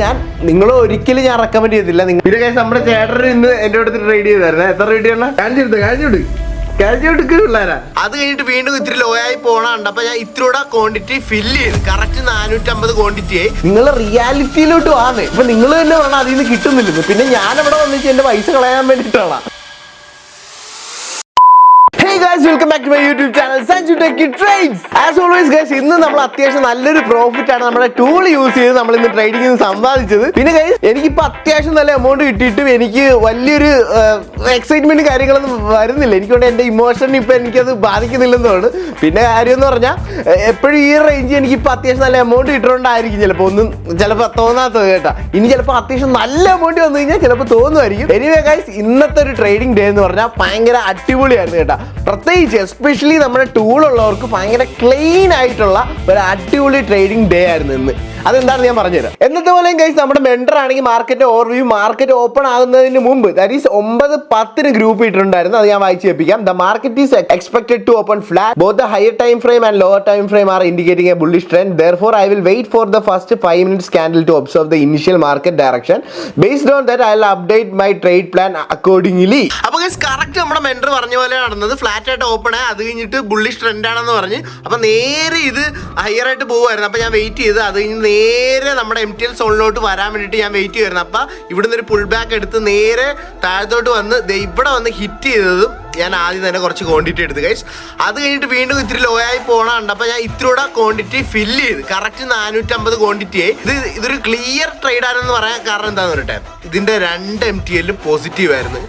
ഞാൻ നിങ്ങൾ ഒരിക്കലും ഞാൻ റെക്കമെൻഡ് ചെയ്തില്ല. പിന്നെ ഗൈസ് നമ്മുടെ ചേട്ടൻ ഇന്ന് എന്റെ അടുത്ത് ട്രേഡ് ചെയ്തായിരുന്നു. എത്ര റേറ്റ് ചെയ്യണം? അത് കഴിഞ്ഞിട്ട് വീണ്ടും ഇത്തിരി ലോ ആയി പോണുണ്ട്. അപ്പൊ ഞാൻ ഇത്തിരിയുടെ ക്വാണ്ടിറ്റി ഫില്ല് ചെയ്ത് കറക്റ്റ് 450 ക്വാണ്ടിറ്റി ആയി. നിങ്ങൾ റിയാലിറ്റിയിലോട്ട് വാങ്ങ്. ഇപ്പൊ നിങ്ങൾ തന്നെ പറഞ്ഞാൽ അതിൽ നിന്ന് കിട്ടുന്നില്ലെന്ന്. പിന്നെ ഞാൻ അവിടെ വന്നിട്ട് എന്റെ പൈസ കളയാൻ വേണ്ടിയിട്ടാണ്. Hey guys, welcome back to my YouTube channel Sanju Techie Trades. As always guys, ഇന്ന് നമ്മൾ അത്യാവശ്യം നല്ലൊരു പ്രോഫിറ്റ് ആണ് നമ്മുടെ ടൂൾ യൂസ് ചെയ്ത് നമ്മൾ ഇന്ന് ട്രേഡിംഗ് സമ്പാദിച്ചത്. പിന്നെ ഗൈസ് എനിക്കിപ്പോൾ അത്യാവശ്യം നല്ല എമൗണ്ട് കിട്ടിയിട്ടും എനിക്ക് വലിയൊരു എക്സൈറ്റ്മെന്റ് കാര്യങ്ങളൊന്നും വരുന്നില്ല. എനിക്കൊണ്ട് എൻ്റെ ഇമോഷൻ ഇപ്പം എനിക്കത് ബാധിക്കുന്നില്ലെന്നാണ്. പിന്നെ കാര്യം എന്ന് പറഞ്ഞാൽ എപ്പോഴും ഈ റേഞ്ച് എനിക്കിപ്പോൾ അത്യാവശ്യം നല്ല എമൗണ്ട് കിട്ടുന്നതുകൊണ്ടായിരിക്കും ചിലപ്പോൾ തോന്നാത്തത് കേട്ടോ. ഇനി ചിലപ്പോൾ അത്യാവശ്യം നല്ല എമൗണ്ട് വന്നു കഴിഞ്ഞാൽ ചിലപ്പോൾ തോന്നുമായിരിക്കും. എനിവേ ഗൈസ്, ഇന്നത്തെ ഒരു ട്രേഡിംഗ് ഡേ എന്ന് പറഞ്ഞാൽ ഭയങ്കര അടിപൊളിയായിരുന്നു കേട്ടോ. പ്രത്യേകിച്ച് എസ്പെഷ്യലി നമ്മുടെ ടൂൾ ഉള്ളവർക്ക് ഭയങ്കര ക്ലീൻ ആയിട്ടുള്ള ഒരു അടിപൊളി ട്രേഡിംഗ് ഡേ ആയിരുന്നു ഇന്ന്. അതെന്താണെന്ന് ഞാൻ പറഞ്ഞുതരാം. എന്നത്തെ പോലെയും കഴിച്ച് നമ്മുടെ മെൻറ്റർ ആണെങ്കിൽ മാർക്കറ്റ് ഓവർവ്യൂ മാർക്കറ്റ് ഓപ്പൺ ആകുന്നതിന് മുമ്പ് ദാറ്റ് ഈസ് 9:10 ഗ്രൂപ്പ് ഇട്ടിട്ടുണ്ടായിരുന്നു. അത് ഞാൻ വായിച്ചു കേൾപ്പിക്കാം. The market is expected to open flat. Both the higher time frame and lower time frame are indicating a bullish trend. Therefore, I will wait for the first 5 minutes candle to observe the initial market direction. Based on that, I will update my trade plan accordingly. അപ്പോൾ guys correct നമ്മുടെ mentor പറഞ്ഞ പോലെ നടന്നത്. Flat ആയിട്ട് open ആയി, അത് കഴിഞ്ഞിട്ട് bullish trend ആണെന്ന് പറഞ്ഞ് അപ്പോൾ നേരെ ഇത് ഹയർ ആയിട്ട് പോകുമായിരുന്നു. അപ്പോൾ ഞാൻ വെയിറ്റ് ചെയ്ത് അത് കഴിഞ്ഞ് നേരെ നമ്മുടെ MTL സോണിലോട്ട് വരാൻ വേണ്ടിയിട്ട് ഞാൻ വെയിറ്റ് ചെയ്യുമായിരുന്നു. അപ്പോൾ ഇവിടുന്ന് ഒരു പുൾ ബാക്ക് എടുത്ത് നേരെ താഴത്തോട്ട് വന്ന് ഇവിടെ വന്ന് ഹിറ്റ് ചെയ്തതും ഞാൻ ആദ്യം തന്നെ കുറച്ച് ക്വാണ്ടിറ്റി എടുത്ത് ഗൈസ്. അത് കഴിഞ്ഞിട്ട് വീണ്ടും ഇത്തിരി ലോ ആയി പോകണുണ്ട്. അപ്പോൾ ഞാൻ ഇത്തിരിയുടെ ക്വാണ്ടിറ്റി ഫില്ല് ചെയ്ത് കറക്റ്റ് 450 ക്വാണ്ടിറ്റി ആയി. ഇതൊരു ക്ലിയർ ട്രേഡ് ആണെന്ന് പറയാൻ കാരണം എന്താണെന്ന് പറയട്ടെ, ഇതിൻ്റെ 2 MTL പോസിറ്റീവ് ആയിരുന്നു.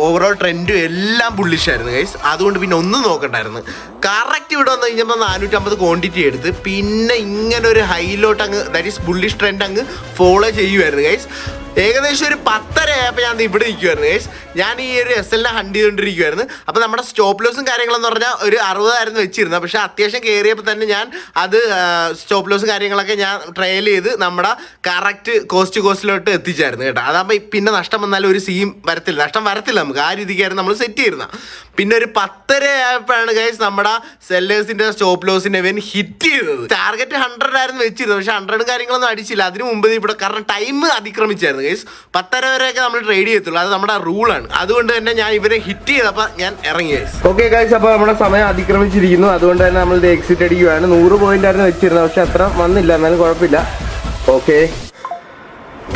ഓവറോൾ ട്രെൻഡും എല്ലാം ബുള്ളിഷായിരുന്നു ഗൈസ്. അതുകൊണ്ട് പിന്നെ ഒന്നും നോക്കണ്ടായിരുന്നു. കറക്റ്റ് ഇവിടെ വന്നു കഴിഞ്ഞപ്പോൾ 450 ക്വാണ്ടിറ്റി എടുത്ത് പിന്നെ ഇങ്ങനെ ഒരു ഹൈലോട്ട് അങ്ങ് ദാറ്റ് ഈസ് ബുള്ളിഷ് ട്രെൻഡ് അങ്ങ് ഫോളോ ചെയ്യുമായിരുന്നു ഗൈസ്. ഏകദേശം ഒരു 10:30 ആയപ്പോൾ ഞാൻ ഇവിടെ നിൽക്കുമായിരുന്നു ഗൈസ്. ഞാൻ ഈ ഒരു SL ഹണ്ട് ചെയ്തുകൊണ്ടിരിക്കുമായിരുന്നു. അപ്പോൾ നമ്മുടെ സ്റ്റോപ്പ് ലോസും കാര്യങ്ങളെന്ന് പറഞ്ഞാൽ ഒരു 60 ആയിരുന്നു വെച്ചിരുന്നത്. പക്ഷേ അത്യാവശ്യം കയറിയപ്പോൾ തന്നെ ഞാൻ അത് സ്റ്റോപ്പ് ലോസും കാര്യങ്ങളൊക്കെ ഞാൻ ട്രയൽ ചെയ്ത് നമ്മുടെ കറക്റ്റ് കോസ്റ്റിലോട്ട് എത്തിച്ചായിരുന്നു കേട്ടോ. അതാകുമ്പോൾ പിന്നെ നഷ്ടം വന്നാലും ഒരു സീം വരത്തില്ല, നഷ്ടം വരത്തില്ല നമുക്ക്. ആ രീതിക്കായിരുന്നു നമ്മൾ സെറ്റ് ചെയ്തിരുന്നത്. പിന്നെ ഒരു 10:30 ആയപ്പോഴാണ് ഗൈസ് നമ്മുടെ സെല്ലേഴ്സിൻ്റെ സ്റ്റോപ്പ് ലോസിൻ്റെ ഇവൻ ഹിറ്റ് ചെയ്തത്. ടാർഗറ്റ് 100 ആയിരുന്നു വെച്ചിരുന്നത്. പക്ഷേ 100 കാര്യങ്ങളൊന്നും അടിച്ചില്ല. അതിന് മുമ്പ് ഇവിടെ കാരണം ടൈം അതിക്രമിച്ചായിരുന്നു ഗൈസ്. 10:30 വരെയൊക്കെ നമ്മൾ ട്രേഡ് ചെയ്യത്തുള്ളൂ. അത് നമ്മുടെ റൂളാണ്. അതുകൊണ്ട് തന്നെ ഞാൻ ഇവരെ ഹിറ്റ് ചെയ്തപ്പോൾ ഞാൻ ഇറങ്ങി ഗൈസ്. ഓക്കെ ഗൈസ്, അപ്പോൾ നമ്മുടെ സമയം അതിക്രമിച്ചിരിക്കുന്നു. അതുകൊണ്ട് തന്നെ നമ്മൾ ഇത് എക്സിറ്റ് അടിക്കുകയാണ്. 100 പോയിന്റ് ആയിരുന്നു വെച്ചിരുന്നത്. പക്ഷെ അത്ര വന്നില്ല, എന്നാലും കുഴപ്പമില്ല. ഓക്കെ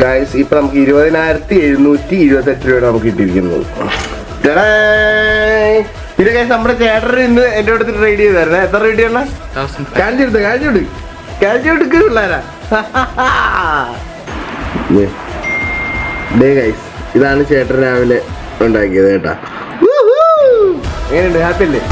ഗൈസ്, ഇപ്പം നമുക്ക് 20,728 രൂപയാണ് നമുക്ക് കിട്ടിയിരിക്കുന്നത്. പിന്നെ ഗൈസ് നമ്മുടെ ചേട്ടൻ ഇന്ന് എൻ്റെ അടുത്ത് ട്രേഡ് ചെയ്തായിരുന്നു. എത്ര റേറ്റ് ചെയ്യണം? കാഞ്ചി പിള്ളേരാ. ഗൈസ്, ഇതാണ് ചേട്ടൻ രാവിലെ ഉണ്ടാക്കിയത് കേട്ടാ. എങ്ങനെയുണ്ട്? ഹാപ്പി അല്ലേ?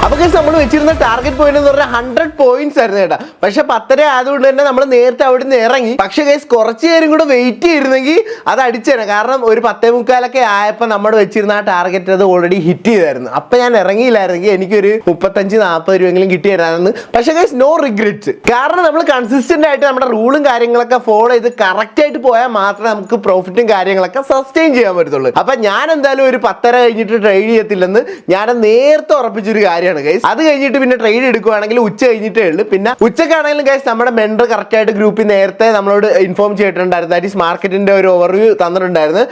അപ്പോൾ ഗൈസ് നമ്മൾ വെച്ചിരുന്ന ടാർഗറ്റ് പോയിന്റ് എന്ന് പറഞ്ഞാൽ 100 പോയിന്റ്സ് ആയിരുന്നു കേട്ടോ. പക്ഷെ 10:30 ആയതുകൊണ്ട് തന്നെ നമ്മൾ നേരത്തെ അവിടെ നിന്ന് ഇറങ്ങി. പക്ഷേ ഗൈസ് കുറച്ച് നേരം കൂടെ വെയിറ്റ് ചെയ്തിരുന്നെങ്കിൽ അത് അടിച്ചേനെ. കാരണം ഒരു 10:45 ആയപ്പോൾ നമ്മൾ വെച്ചിരുന്ന ആ ടാർഗറ്റ് അത് ഓൾറെഡി ഹിറ്റ് ചെയ്തായിരുന്നു. അപ്പം ഞാൻ ഇറങ്ങിയില്ലായിരുന്നെങ്കിൽ എനിക്കൊരു 35-40 രൂപയെങ്കിലും കിട്ടിയായിരുന്നു. പക്ഷേ ഗൈസ് നോ റിഗ്രറ്റ്സ്. കാരണം നമ്മൾ കൺസിസ്റ്റന്റ് ആയിട്ട് നമ്മുടെ റൂളും കാര്യങ്ങളൊക്കെ ഫോളോ ചെയ്ത് കറക്റ്റ് ആയിട്ട് പോയാൽ മാത്രമേ നമുക്ക് പ്രോഫിറ്റും കാര്യങ്ങളൊക്കെ സസ്റ്റെയിൻ ചെയ്യാൻ പറ്റത്തുള്ളൂ. അപ്പം ഞാൻ എന്തായാലും ഒരു 10:30 കഴിഞ്ഞിട്ട് ട്രേഡ് ചെയ്യത്തില്ലെന്ന് ഞാൻ നേരത്തെ ഉറപ്പിച്ചൊരു കാര്യമാണ് ഗൈസ്. അത് കഴിഞ്ഞിട്ട് പിന്നെ ട്രേഡ് എടുക്കുവാണെങ്കിൽ ഉച്ച കഴിഞ്ഞിട്ടേ ഉള്ളൂ. പിന്നെ ഉച്ചക്കാണെങ്കിലും ഗൈസ് നമ്മുടെ മെൻറ്റർ കറക്റ്റ് ആയിട്ട് ഗ്രൂപ്പിൽ നേരത്തെ നമ്മളോട് ഇൻഫോം ചെയ്തിട്ടുണ്ടായിരുന്നു. ദാറ്റ് ഈസ് മാർക്കറ്റിന്റെ ഒരു ഓവർവ്യൂ തന്നിട്ടുണ്ടായിരുന്നു.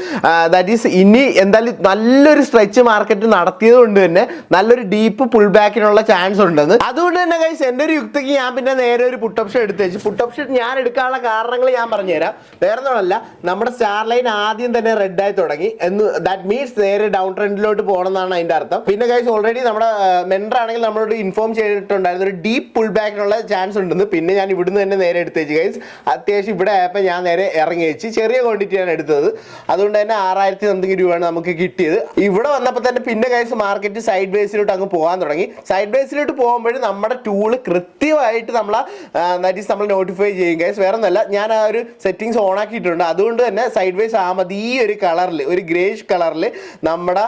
ദാറ്റ് ഈസ് ഇനി എന്തായാലും നല്ലൊരു സ്ട്രെച്ച് മാർക്കറ്റ് നടത്തിയത് കൊണ്ട് തന്നെ നല്ലൊരു ഡീപ്പ് പുൾ ബാക്കിനുള്ള ചാൻസ് ഉണ്ടെന്ന്. അതുകൊണ്ട് തന്നെ ഗൈസ് എൻ്റെ ഒരു യുക്തിക്ക് ഞാൻ പിന്നെ നേരെ ഒരു പുട്ട് ഓപ്ഷൻ എടുത്ത് വെച്ചു. പുട്ട് ഓപ്ഷൻ ഞാൻ എടുക്കാനുള്ള കാരണങ്ങൾ ഞാൻ പറഞ്ഞുതരാം. വേറെ ഒന്നുമല്ല, നമ്മുടെ സ്റ്റാർ ലൈൻ ആദ്യം തന്നെ റെഡ് ആയി തുടങ്ങി എന്ന്. ദാറ്റ് മീൻസ് നേരെ ഡൗൺ ട്രെൻഡിലോട്ട് പോകണം എന്നാണ് അതിന്റെ അർത്ഥം. പിന്നെ ഗൈസ് ഓൾറെഡി നമ്മുടെ മെൻറ്റർ ആണെങ്കിൽ നമ്മളോട് ഇൻഫോം ചെയ്തിട്ടുണ്ടായിരുന്നു ഒരു ഡീപ്പ് പുൾ ബാക്കിനുള്ള ചാൻസ് ഉണ്ടെന്ന്. പിന്നെ ഞാൻ ഇവിടുന്ന് തന്നെ നേരെ എടുത്ത് വെച്ച് ഗൈസ്. അത്യാവശ്യം ഇവിടെ ആയപ്പോൾ ഞാൻ നേരെ ഇറങ്ങി വെച്ച്. ചെറിയ ക്വാണ്ടിറ്റിയാണ് എടുത്തത്. അതുകൊണ്ട് തന്നെ 6,000 സംതിങ് രൂപയാണ് നമുക്ക് കിട്ടിയത്. ഇവിടെ വന്നപ്പോൾ തന്നെ പിന്നെ ഗൈസ് മാർക്കറ്റ് സൈഡ് ബേസിലോട്ട് അങ്ങ് പോകാൻ തുടങ്ങി. സൈഡ് ബേസിലോട്ട് പോകുമ്പോഴും നമ്മുടെ ടൂള് കൃത്യമായിട്ട് നമ്മൾ നോട്ടിഫൈ ചെയ്യും ഗൈസ്. വേറെ ഒന്നല്ല, ഞാൻ ആ ഒരു സെറ്റിങ്സ് ഓൺ ആക്കിയിട്ടുണ്ട്. അതുകൊണ്ട് തന്നെ സൈഡ് ബേസ് ആകുമ്പോൾ ഈ ഒരു കളറിൽ, ഒരു ഗ്രേഷ് കളറിൽ നമ്മുടെ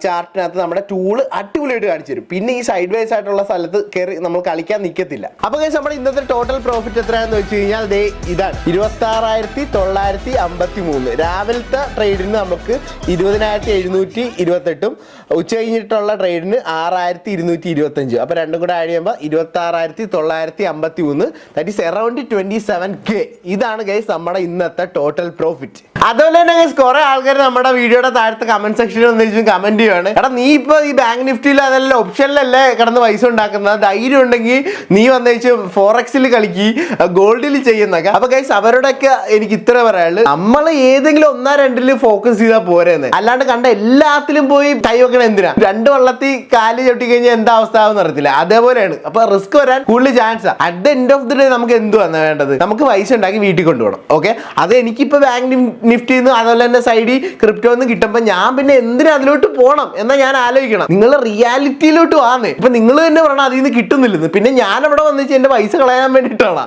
ചാർട്ടിനകത്ത് നമ്മുടെ ടൂള് അടിപൊളിയായിട്ട് കാണിച്ചു തരും. പിന്നെ പിന്നെ ഈ സൈഡ് വൈസ് ആയിട്ടുള്ള സ്ഥലത്ത് കയറി നമ്മൾ കളിക്കാൻ നിൽക്കത്തില്ല. അപ്പൊ ഗൈസ് നമ്മുടെ ഇന്നത്തെ ടോട്ടൽ പ്രോഫിറ്റ് എത്രയാണെന്ന് വെച്ച് കഴിഞ്ഞാൽ ദേ ഇതാണ് 26,953. രാവിലത്തെ ട്രേഡിന് നമുക്ക് 20,728 ഉച്ച കഴിഞ്ഞിട്ടുള്ള ട്രേഡിന് 6,225. അപ്പൊ രണ്ടും കൂടെ ആഡ് ചെയ്യുമ്പോൾ 26,953. That is around 27K. ഇതാണ് ഗൈസ് നമ്മുടെ ഇന്നത്തെ ടോട്ടൽ പ്രോഫിറ്റ്. അതുപോലെ തന്നെ ഗൈസ് കുറെ ആൾക്കാർ നമ്മുടെ വീഡിയോയുടെ താഴത്തെ കമന്റ് സെക്ഷനിൽ വന്നിട്ട് കമന്റ് ചെയ്യുവാണ്, എടാ നീ ഇപ്പൊ ഈ ബാങ്ക് നിഫ്റ്റിയിൽ അതെല്ലാം ഓപ്ഷനിലല്ലേ കിടന്ന് പൈസ ഉണ്ടാക്കുന്നത്, ധൈര്യം ഉണ്ടെങ്കിൽ നീ വന്നേച്ച് ഫോറക്സിൽ കളിക്കി ഗോൾഡിൽ ചെയ്യുന്നൊക്കെ. അപ്പൊ ഗൈസ് അവരോടൊക്കെ എനിക്ക് ഇത്ര പറയാനുള്ളൂ, നമ്മൾ ഏതെങ്കിലും 1-2 ഫോക്കസ് ചെയ്താൽ പോരെന്ന്, അല്ലാണ്ട് കണ്ട എല്ലാത്തിലും പോയി കൈ വെക്കണ എന്തിനാ? 2 വള്ളത്തിൽ കാല് ചവിട്ടി കഴിഞ്ഞാൽ എന്താ അവസ്ഥ ആവും അറിയത്തില്ല. അതേപോലെയാണ്. അപ്പൊ റിസ്ക് വരാൻ കൂടുതൽ chance. At the end of the day നമുക്ക് എന്തുവാണ് വേണ്ടത്? നമുക്ക് പൈസ ഉണ്ടാക്കി വീട്ടിൽ കൊണ്ടുപോകണം. ഓക്കെ, അത് എനിക്കിപ്പോ ബാങ്ക് നിഫ്റ്റിന്ന് അതുപോലെ തന്നെ സൈഡിൽ ക്രിപ്റ്റോന്ന് കിട്ടുമ്പോൾ ഞാൻ പിന്നെ എന്തിനാ അതിലോട്ട് പോകണം എന്നാ ഞാൻ ആലോചിക്കണം. നിങ്ങളുടെ റിയാലിറ്റിയിലോട്ട് വാന്നേ. ഇപ്പൊ നിങ്ങൾ തന്നെ പറഞ്ഞാൽ അതിൽ നിന്ന് കിട്ടുന്നില്ലെന്ന്, പിന്നെ ഞാൻ അവിടെ വന്നിച്ച് എന്റെ പൈസ കളയാൻ വേണ്ടിയിട്ടാണ്.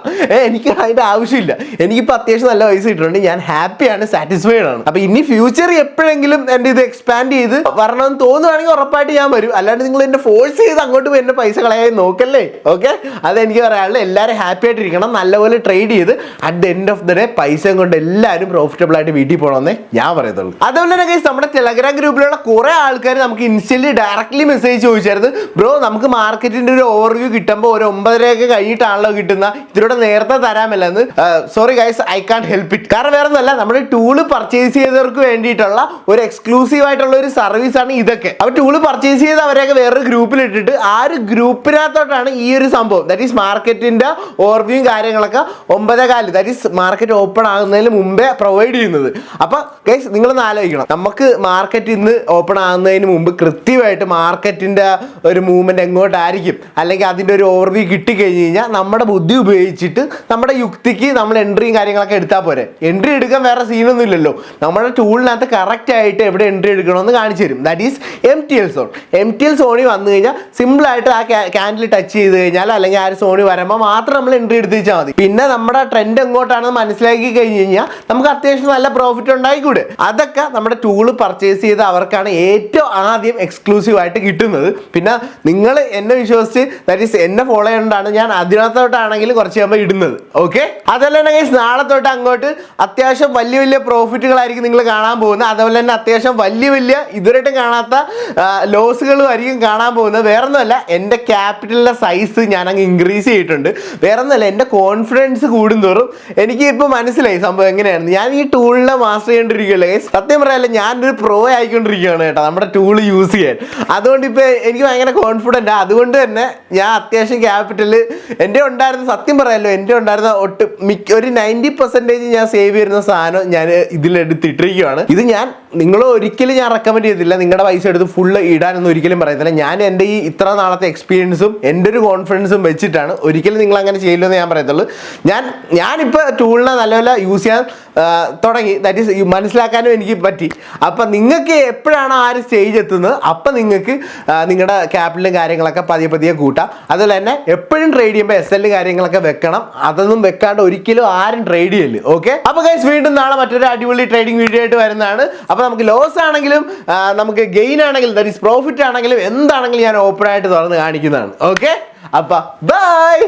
എനിക്ക് അതിന്റെ ആവശ്യമില്ല. എനിക്കിപ്പോ അത്യാവശ്യം നല്ല പൈസ കിട്ടുന്നുണ്ട്, ഞാൻ ഹാപ്പിയാണ്, സാറ്റിസ്ഫൈഡ് ആണ്. അപ്പൊ ഇനി ഫ്യൂച്ചർ എപ്പോഴെങ്കിലും എന്റെ ഇത് എക്സ്പാൻഡ് ചെയ്ത് വരണമെന്ന് തോന്നുവാണെങ്കിൽ ഉറപ്പായിട്ട് ഞാൻ വരും. അല്ലാണ്ട് നിങ്ങൾ എന്നെ ഫോഴ്സ് ചെയ്ത് അങ്ങോട്ട് എന്റെ പൈസ കളയാൻ നോക്കല്ലേ. ഓക്കെ, അതെനിക്ക് പറയാനുള്ളത്. എല്ലാവരും ഹാപ്പി ആയിട്ടിരിക്കണം, നല്ലപോലെ ട്രേഡ് ചെയ്ത് at the end of the day പൈസ കൊണ്ട് എല്ലാവരും പ്രോഫിറ്റബിൾ ആയിട്ട് വീട്ടിൽ പോകണമെന്നേ ഞാൻ പറയത്തുള്ളൂ. അതുപോലെ തന്നെ നമ്മുടെ ടെലഗ്രാം ഗ്രൂപ്പിലുള്ള കുറെ ആൾക്കാർ നമുക്ക് ഇൻസ്റ്റന്റ്ലി ഡയറക്ട്ലി മെസ്സേജ് ചോദിച്ചായിരുന്നു, ബ്രോ നമുക്ക് മാർക്കറ്റിന്റെ ഒരു ഓവർവ്യൂ കിട്ടുമ്പോൾ ഒരു 9:30 കഴിഞ്ഞിട്ടാണല്ലോ കിട്ടുന്ന, ഇതിലൂടെ നേരത്തെ തരാമല്ലെന്ന്. Sorry guys, I can't help it. കാരണം വേറെ ഒന്നല്ല, നമ്മുടെ ടൂള് പർച്ചേസ് ചെയ്തവർക്ക് വേണ്ടിയിട്ടുള്ള ഒരു എക്സ്ക്ലൂസീവ് ആയിട്ടുള്ള ഒരു സർവീസ് ആണ് ഇതൊക്കെ. അപ്പോൾ ടൂള് പർച്ചേസ് ചെയ്ത് അവരെയൊക്കെ വേറൊരു ഗ്രൂപ്പിൽ ഇട്ടിട്ട് ആ ഒരു ഗ്രൂപ്പിനകത്തോട്ടാണ് ഈ ഒരു സംഭവം, ദാറ്റ് ഈസ് മാർക്കറ്റിന്റെ ഓവർവ്യൂയും കാര്യങ്ങളൊക്കെ 9:15, ദാറ്റ് ഈസ് മാർക്കറ്റ് ഓപ്പൺ ആകുന്നതിന് മുമ്പേ പ്രൊവൈഡ് ചെയ്യുന്നത്. അപ്പൊ ഗൈസ് നിങ്ങളൊന്ന് ആലോചിക്കണം, നമുക്ക് മാർക്കറ്റ് ഇന്ന് ഓപ്പൺ ആകുന്നതിന് മുമ്പ് കൃത്യമായിട്ട് മാർക്കറ്റിന്റെ ഒരു മൂവ്മെന്റ് എങ്ങോട്ടായിരിക്കും, അല്ലെങ്കിൽ അതിന്റെ ഒരു ഓവർവ്യൂ കിട്ടിക്കഴിഞ്ഞ് കഴിഞ്ഞാൽ നമ്മുടെ ബുദ്ധി ഉപയോഗിച്ചിട്ട് നമ്മുടെ യുക്തിക്ക് നമ്മൾ എൻട്രിയും കാര്യങ്ങളൊക്കെ എടുത്താൽ പോരെ. എൻട്രി എടുക്കാൻ വേറെ സീനൊന്നും ഇല്ലല്ലോ. നമ്മുടെ ടൂളിനകത്ത് കറക്റ്റ് ആയിട്ട് എവിടെ എൻട്രി എടുക്കണമെന്ന് കാണിച്ചു തരും. That is MTL zone. MTL സോണിൽ വന്നു കഴിഞ്ഞാൽ സിമ്പിൾ ആയിട്ട് ആ ക്യാൻഡിൽ ടച്ച് ചെയ്ത് കഴിഞ്ഞാൽ അല്ലെങ്കിൽ ആ ഒരു സോണിൽ വരുമ്പോൾ മാത്രം നമ്മൾ എൻട്രി എടുത്ത് വെച്ചാൽ മതി. പിന്നെ നമ്മുടെ ട്രെൻഡ് എങ്ങോട്ടാണെന്ന് മനസ്സിലാക്കി കഴിഞ്ഞ് കഴിഞ്ഞാൽ നമുക്ക് അത്യാവശ്യം നല്ല പ്രോഫിറ്റ് ഉണ്ടായിക്കൂടെ. അതൊക്കെ നമ്മുടെ ടൂള് പർച്ചേസ് ചെയ്ത് അവർക്കാണ് ഏറ്റവും ആദ്യം എക്സ്ക്ലൂസീവ് ആയിട്ട് കിട്ടുന്നത്. പിന്നെ നിങ്ങൾ എന്നെ വിശ്വസിച്ച് ദാറ്റ് ഈസ് എന്നെ ഫോളോ ചെയ്യേണ്ടതാണ് ഞാൻ അതിനകത്തോട്ടാണെങ്കിൽ കുറച്ച് കഴിയുമ്പോൾ ഇടുന്നത്. ഓക്കെ, അതുപോലെ തന്നെ ഗൈസ് നാളെ തൊട്ട് അങ്ങോട്ട് അത്യാവശ്യം വലിയ വലിയ പ്രോഫിറ്റുകളായിരിക്കും നിങ്ങൾ കാണാൻ പോകുന്നത്. അതുപോലെ തന്നെ അത്യാവശ്യം വലിയ വലിയ ഇതുവരെയായിട്ടും കാണാത്ത ലോസുകളും ആയിരിക്കും കാണാൻ പോകുന്നത്. വേറൊന്നുമല്ല, എൻ്റെ ക്യാപിറ്റലിൻ്റെ സൈസ് ഞാൻ അങ്ങ് ഇൻക്രീസ് ചെയ്തിട്ടുണ്ട്. വേറൊന്നുമല്ല, എൻ്റെ കോൺഫിഡൻസ് കൂടുന്തോറും എനിക്ക് ഇപ്പോൾ മനസ്സിലായി സംഭവം എങ്ങനെയാണ്. ഞാൻ ഈ ടൂളിനെ മാസ്റ്റർ ചെയ്യേണ്ടിരിക്കുകയല്ലേ ഗൈസ്. സത്യം പറയാമല്ലോ, ഞാനൊരു പ്രോ ആയിക്കൊണ്ടിരിക്കുകയാണ് കേട്ടോ നമ്മുടെ ടൂൾ യൂസ് ചെയ്യാൻ. അതുകൊണ്ട് ഇപ്പോൾ എനിക്ക് ഭയങ്കര കോൺഫിഡൻ്റ്. അതുകൊണ്ട് തന്നെ ഞാൻ അത്യാവശ്യം ക്യാപിറ്റൽ എൻ്റെ ഉണ്ടായിരുന്ന, സത്യം പറയാമല്ലോ, എൻ്റെ ഉണ്ടായിരുന്ന ഒരു 90% ഞാൻ സേവ് ചെയ്യുന്ന സാധനം ഞാൻ ഇതിലെടുത്തിട്ടിരിക്കുകയാണ്. ഇത് നിങ്ങൾ ഒരിക്കലും ഞാൻ റെക്കമെൻഡ് ചെയ്തില്ല നിങ്ങളുടെ പൈസ എടുത്ത് ഫുള്ള് ഇടാനൊന്നും ഒരിക്കലും പറയത്തില്ല. ഞാൻ എൻ്റെ ഈ ഇത്ര നാളത്തെ എക്സ്പീരിയൻസും എൻ്റെ ഒരു കോൺഫിഡൻസും വെച്ചിട്ടാണ്. ഒരിക്കലും നിങ്ങൾ അങ്ങനെ ചെയ്യില്ലെന്ന് ഞാൻ പറയത്തുള്ളൂ. ഞാനിപ്പോൾ ടൂളിനെ നല്ലപോലെ യൂസ് ചെയ്യാൻ തുടങ്ങി. ദാറ്റ് ഈസ് മനസ്സിലാക്കാനും എനിക്ക് പറ്റി. അപ്പം നിങ്ങൾക്ക് എപ്പോഴാണ് ആ ഒരു സ്റ്റേജ് എത്തുന്നത് അപ്പം നിങ്ങൾക്ക് നിങ്ങളുടെ ക്യാപിറ്റലും കാര്യങ്ങളൊക്കെ പതിയെ കൂട്ടാം. അതുപോലെ തന്നെ എപ്പോഴും ട്രേഡ് ചെയ്യുമ്പോൾ SL കാര്യങ്ങളൊക്കെ വെക്കണം. അതൊന്നും വെക്കാണ്ട് ഒരിക്കലും ആരും ട്രേഡ് ചെയ്യല്. ഓക്കെ, അപ്പോൾ ഗൈസ് വീണ്ടും നാളെ മറ്റൊരു അടിപൊളി ട്രേഡിംഗ് വീഡിയോ ആയിട്ട് വരുന്നതാണ്. അപ്പോൾ നമുക്ക് ലോസ് ആണെങ്കിലും നമുക്ക് ഗെയിൻ ആണെങ്കിലും ദാറ്റ് ഈസ് പ്രോഫിറ്റ് ആണെങ്കിലും എന്താണെങ്കിലും ഞാൻ ഓപ്പൺ ആയിട്ട് തുറന്ന് കാണിക്കുന്നതാണ്. ഓക്കെ, അപ്പം ബൈ.